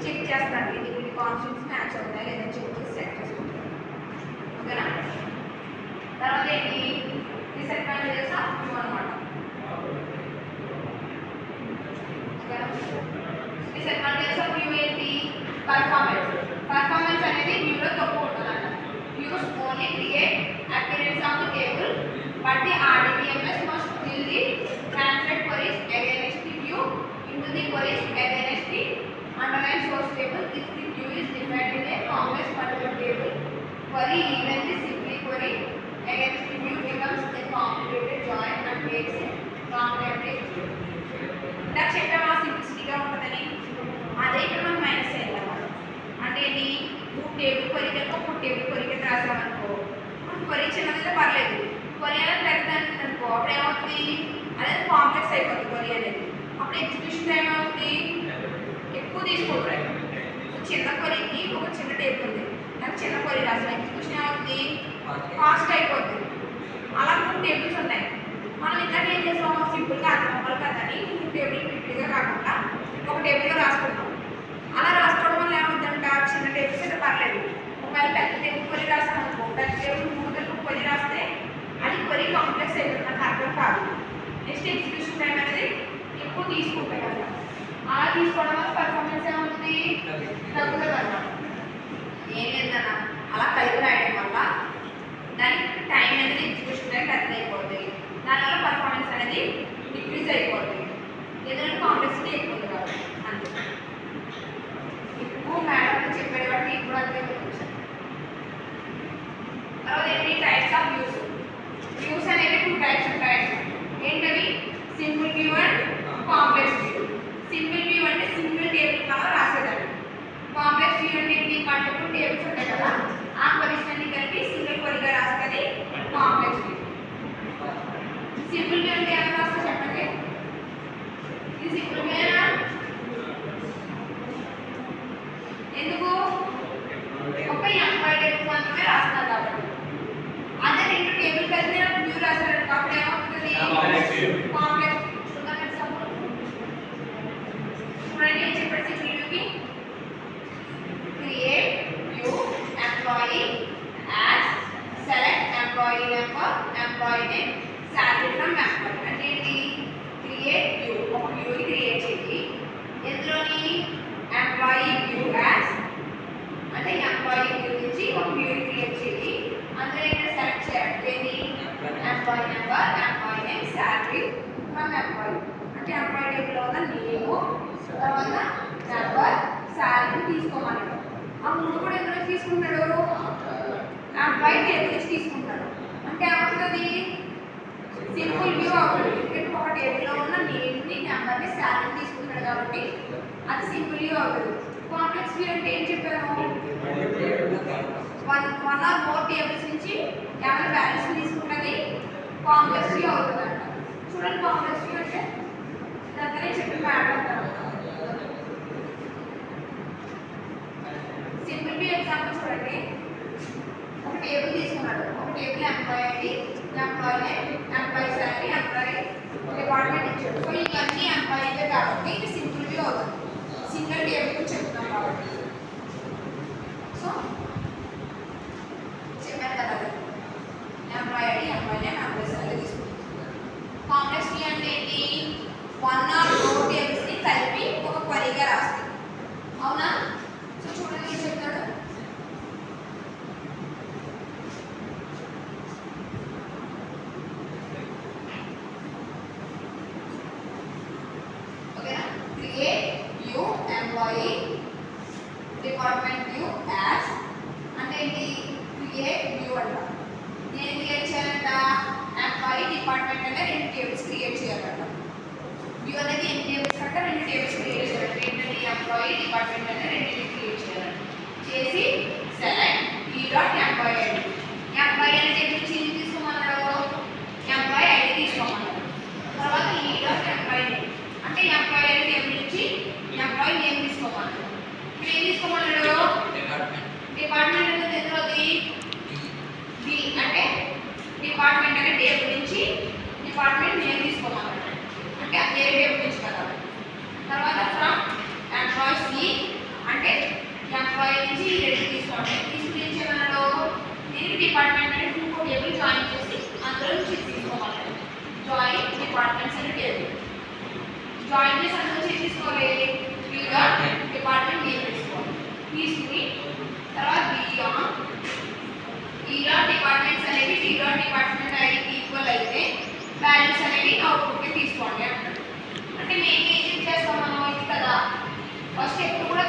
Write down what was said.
Check చేస్తాను ఇది కాన్స్టిట్యూన్స్ match అవుతాయి లేదా చెక్ చేసి సెట్ చేసుకుంటాను ఓకేనా. తర్వాత ఏంటి డిసడ్వాంటేజెస్ ఆఫ్ వ్యూ అనమాట. డిసడ్వాంటేజెస్ ఆఫ్ వ్యూ ఏంటి? పర్ఫార్మెన్స్ అనేది వ్యూలో తక్కువ ఉంటుందంట. Views only create appearance of the table but the RDBMS must still the translate queries against the view into the queries against the underlying source table if the view is defined in a complex multiple table query. Even the simply query against the view becomes a complicated join and makes it complicated. ఇందాక చెప్పామా సింప్లిసిటీగా ఉంటుందని, అదే ఇక్కడ మనం minus చేయాలన్నమాట. అంటే ఏంటి? Table కొరికి ఒక టేబుల్ కొరికి రాసామనుకో, మనకు కొరి చిన్నదైతే పర్లేదు, కొరి అనేది పెద్దది అనుకో అప్పుడు ఏమవుతుంది? అదే కాంప్లెక్స్ అయిపోతుంది కొరి అనేది. అప్పుడు ఎగ్జిక్యూషన్ టైం ఏమవుతుంది? ఎక్కువ తీసుకుంటారు. చిన్న కొరికి ఒక చిన్న టేబుల్ ఉంది, నాకు చిన్న కొరి రాసాం, ఎగ్జిక్యూషన్ ఏమవుతుంది? ఫాస్ట్ అయిపోతుంది. అలా 2 టేబుల్స్ ఉన్నాయి. మనం ఇందాక ఏం చేస్తాం? సింపుల్గా అర్థమవ్వాలి కదా అని 2 టేబుల్ ఫిట్గా కాకుండా ఒక టేబుల్లో రాసుకుంటాం. అలా రాసుకోవడం వల్ల ఏమవుతుందంట? చిన్న టేబుల్స్ అయితే పర్లేదు, ఒకవేళ పెద్ద టేబుల్ కొరి రాసామనుకో, పెద్ద టేబుల్ 3 టేబుల్ కొరి రాస్తే అది కొరి కాంప్లెక్స్ అయిపోతుంది, నాకు అర్థం కాదు. నెక్స్ట్ ఎగ్జిక్యూషన్ టైం అనేది ఎక్కువ తీసుకుంటాయి కదా. అలా తీసుకోవడం వల్ల పర్ఫార్మెన్స్ ఏమవుతుంది? తగ్గుతుంది అన్నమాట. ఏం లేదన్నా అలా కలిపి రాయడం వల్ల దానికి టైం అనేది ఎగ్జిక్యూషన్ టైం పెద్ద అయిపోతుంది, దానివల్ల పర్ఫార్మెన్స్ అనేది డిక్రీజ్ అయిపోతుంది, ఎందుకంటే కాంప్లెక్సిటీ ఎక్కువ ఉంది కాబట్టి. అంతే ఎక్కువ మేడం చెప్పాడు కాబట్టి మీకు కూడా అంతే కొంచెం. తర్వాత ఏంటి? Types of views. వ్యూస్ అనేవి 2 టైప్స్ ఉంటాయి. ఏంటవి? Simple view and complex view. Simple view అంటే సింగిల్ టేబుల్ కన్నా రాసేదాన్ని. కాంప్లెక్స్ వ్యూ అంటే ఏంటి? మల్టిపుల్ టేబుల్స్ ఉంటాయి కదా, ఆ క్వరీస్ అన్ని కలిపి సింగిల్ క్వరీగా రాస్తుంది కాంప్లెక్స్ వ్యూ. సింపుల్ వ్యూ అంటే ఎలా రాస్తా చెప్పండి? ఇది సింపుల్ వ్యూనా? ఎందుకు? ఒక ఎంప్లాయీ టేబుల్ మాత్రమే రాస్తున్నారు కాబట్టి. అదే 2 టేబుల్ కలిపి వ్యూ రాశారు కాబట్టి ఏమవుతుంది? కాంప్లెక్స్. చూడండి ఏం చెప్పారు సింపుల్ వ్యూకి? Create view employee as select employee number employee name salary from employee. అంటే ఏంటి? క్రియేట్ వ్యూ, ఒక వ్యూని క్రియేట్ చేయండి. ఎందులోని? ఎంప్లాయీ వ్యూ యాజ్ అంటే ఎంప్లాయీ వ్యూ నుంచి ఒక వ్యూని క్రియేట్ చేయండి. అందులో ఏంటంటే సెలెక్ట్ చేయండి employee number employee name salary from employee. అంటే ఎంప్లాయీ టేబుల్లో ఉన్న నేము తర్వాత నెంబర్ శాలరీ తీసుకోమన్నాడు. ఆ 3 కూడా ఎందులో తీసుకుంటాడు? ఎంప్లాయీ టేబుల్ నుంచి తీసుకుంటాడు. అంటే ఏమవుతుంది? సింపుల్ వ్యూ అవుతుంది. ఎందుకంటే ఒక టేబుల్లో ఉన్న నేమ్ని నెంబర్ని శాలరీ తీసుకుంటాడు కాబట్టి అది సింపుల్ వ్యూ అవుతుంది. కాంప్లెక్స్ వ్యూ అంటే ఏం చెప్పాను? 1 or more టేబుల్స్ నుంచి ఏమైనా వాల్యూస్ తీసుకుంటుంది, కాంప్లెక్స్ వ్యూ అవుతుందంట. చూడండి కాంప్లెక్స్ వ్యూ అంటే దగ్గరే చెప్పి మాట్లాడతారు. సింపుల్ వ్యూ ఎగ్జాంపుల్ చూడండి. ఒక టేబుల్ తీసుకున్నాడు, ఒక table employee ID, employee name, employee salary, employee department ఇచ్చాడు. సో ఇవన్నీ ఎంప్లాయీలే కాబట్టి ఇది సింపుల్ వ్యూ అవుతుంది, సింగిల్ టేబుల్ చెప్తున్నాం కాబట్టి. సో చెప్పాను కదా employee ID, employee name, employee salary తీసుకుంటాం. కాంప్లెక్స్ వ్యూ అంటే ఏంటి? 1 or more టేబుల్స్ని కలిపి ఒక క్వరీగా రాస్తాం, అవునా? సో చూడండి ఏం చెప్తాడు? ఓకేనా? Create view employee department view as అంటే ఏంటి? క్రియేట్ వ్యూ అంట. నేను క్రియేట్ చేయాలంట ఎంప్లాయీ డిపార్ట్మెంట్ అంటే 2 టేబుల్స్ క్రియేట్ చేయాలంట. వ్యూ అనేది ఎన్ని టేబుల్స్ అంటే 2 టేబుల్స్ క్రియేట్ చేయాలంట. ఏంటంటే ఎంప్లాయీ డిపార్ట్మెంట్ అంటే 2 క్రియేట్ చేయాలంట. చేసి select e dot employee ID. Employee అనే టేబుల్ నుంచి ఏం తీసుకోమన్నాడు? ఎంప్లాయీ ఐడి తీసుకోమన్నాడు. తర్వాత ఈ డాట్ ఎంప్లాయీ నేమ్ అంటే ఎంప్లాయీ అనే టేబుల్ నుంచి ఎంప్లాయీ నేమ్ తీసుకోమన్నాడు. ఇప్పుడు ఏం తీసుకోమన్నాడు? డిపార్ట్మెంట్ అనేది ఎందులోది? డి అంటే డిపార్ట్మెంట్ అనే టేబుల్ నుంచి డిపార్ట్మెంట్ నేమ్ తీసుకోమన్నాడు. అంటే వేరే టేబుల్ నుంచి కదా. తర్వాత ఫ్రమ్ ఎంప్లాయీ సి అంటే డిపార్ట్మెంట్స్ అని టేబుల్. జాయిన్ చేసి అందులో తీసుకోవాలి టీ డాట్ డిపార్ట్మెంట్ నేమ్ తీసుకోవాలి. తీసుకుని తర్వాత బియాండ్ ఈ డాట్ డిపార్ట్మెంట్స్ అనేవి టీ డాట్ డిపార్ట్మెంట్ ఐడికి ఈక్వల్ అయితే వాల్యూస్ అనేవి అవుట్పుట్కి తీసుకోండి అంటారు. అంటే మెయిన్ ఏం చేస్తాం మనం ఇది కదా ఫస్ట్ ఎప్పుడు కూడా